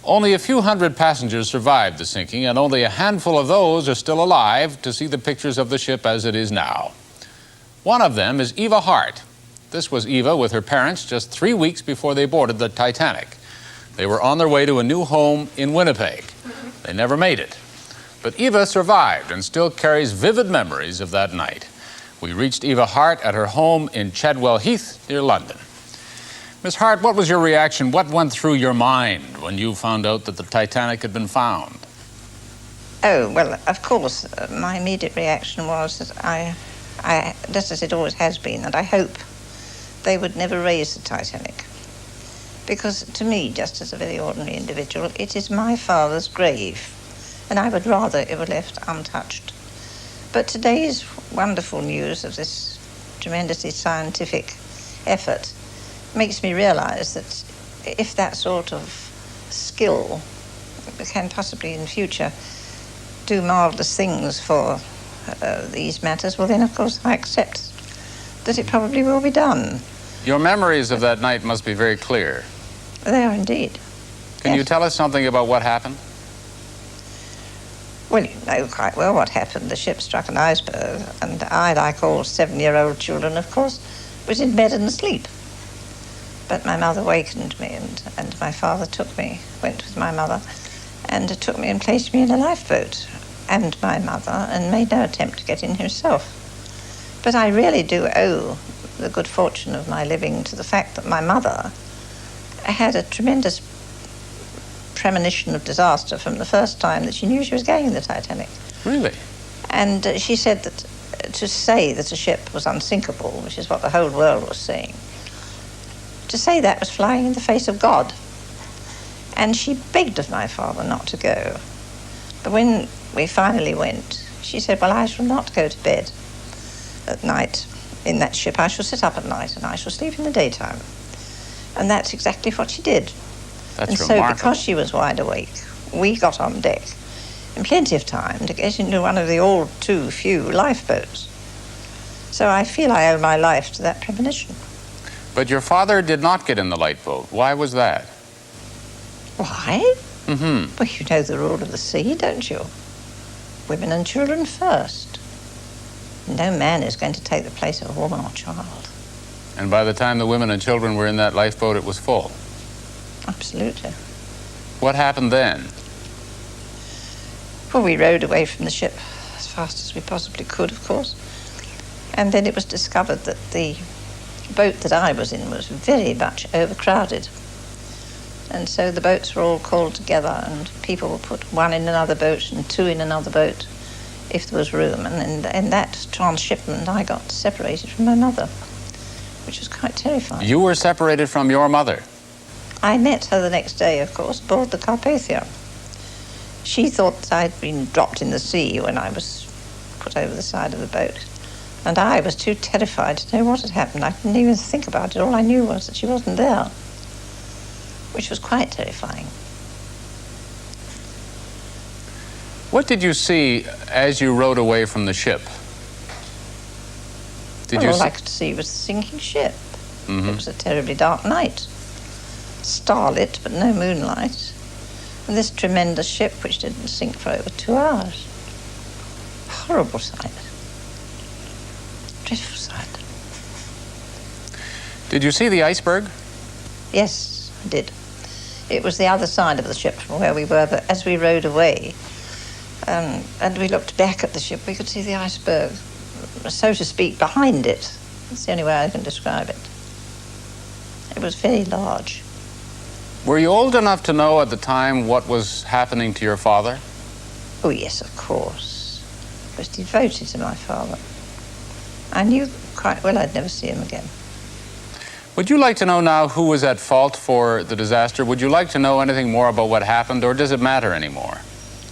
Only a few hundred passengers survived the sinking, and only a handful of those are still alive to see the pictures of the ship as it is now. One of them is Eva Hart. This was Eva with her parents just 3 weeks before they boarded the Titanic. They were on their way to a new home in Winnipeg. They never made it. But Eva survived and still carries vivid memories of that night. We reached Eva Hart at her home in Chadwell Heath near London. Miss Hart, what was your reaction? What went through your mind when you found out that the Titanic had been found? Oh, well, of course, my immediate reaction was that I, just as it always has been, that I hope they would never raise the Titanic. Because to me, just as a very ordinary individual, it is my father's grave, and I would rather it were left untouched. But today's wonderful news of this tremendously scientific effort makes me realize that if that sort of skill can possibly in future do marvelous things for these matters, well then of course I accept that it probably will be done. Your memories of that night must be very clear. They are indeed. Can you tell us something about what happened? Well, you know quite well what happened. The ship struck an iceberg, and I, like all 7-year-old children, of course, was in bed and asleep. But my mother wakened me, and my father went with my mother, and took me and placed me in a lifeboat, and my mother, and made no attempt to get in himself. But I really do owe the good fortune of my living to the fact that my mother had a tremendous premonition of disaster from the first time that she knew she was going in the Titanic. Really? And she said that to say that a ship was unsinkable, which is what the whole world was saying, to say that was flying in the face of God. And she begged of my father not to go. But when we finally went, she said, well, I shall not go to bed at night in that ship. I shall sit up at night and I shall sleep in the daytime. And that's exactly what she did. That's and remarkable. So because she was wide awake, we got on deck in plenty of time to get into one of the all too few lifeboats. So I feel I owe my life to that premonition. But your father did not get in the lifeboat. Why was that? Why? Mm-hmm. Well, you know the rule of the sea, don't you? Women and children first. No man is going to take the place of a woman or child. And by the time the women and children were in that lifeboat, it was full. Absolutely. What happened then? Well, we rowed away from the ship as fast as we possibly could, of course. And then it was discovered that the boat that I was in was very much overcrowded. And so the boats were all called together, and people were put one in another boat and two in another boat if there was room. And in that transshipment, I got separated from my mother, which was quite terrifying. You were separated from your mother? I met her the next day, of course, aboard the Carpathia. She thought that I'd been dropped in the sea when I was put over the side of the boat. And I was too terrified to know what had happened. I didn't even think about it. All I knew was that she wasn't there, which was quite terrifying. What did you see as you rowed away from the ship? All I could see was the sinking ship. Mm-hmm. It was a terribly dark night. Starlit, but no moonlight. And this tremendous ship, which didn't sink for over 2 hours. Horrible sight. Dreadful sight. Did you see the iceberg? Yes, I did. It was the other side of the ship from where we were, but as we rowed away, and we looked back at the ship, we could see the iceberg, so to speak, behind it. That's the only way I can describe it. It was very large. Were you old enough to know at the time what was happening to your father? Oh, yes, of course. I was devoted to my father. I knew quite well I'd never see him again. Would you like to know now who was at fault for the disaster? Would you like to know anything more about what happened, or does it matter anymore?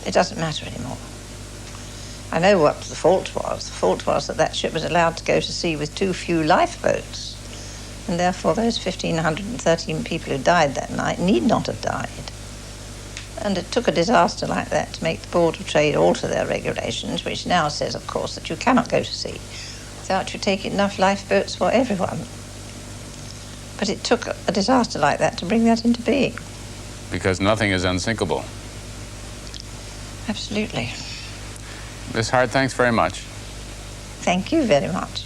It doesn't matter anymore. I know what the fault was. The fault was that that ship was allowed to go to sea with too few lifeboats. And therefore those 1,513 people who died that night need not have died. And it took a disaster like that to make the Board of Trade alter their regulations, which now says, of course, that you cannot go to sea without you taking enough lifeboats for everyone. But it took a disaster like that to bring that into being. because nothing is unsinkable. Absolutely. Miss Hart, thanks very much. Thank you very much.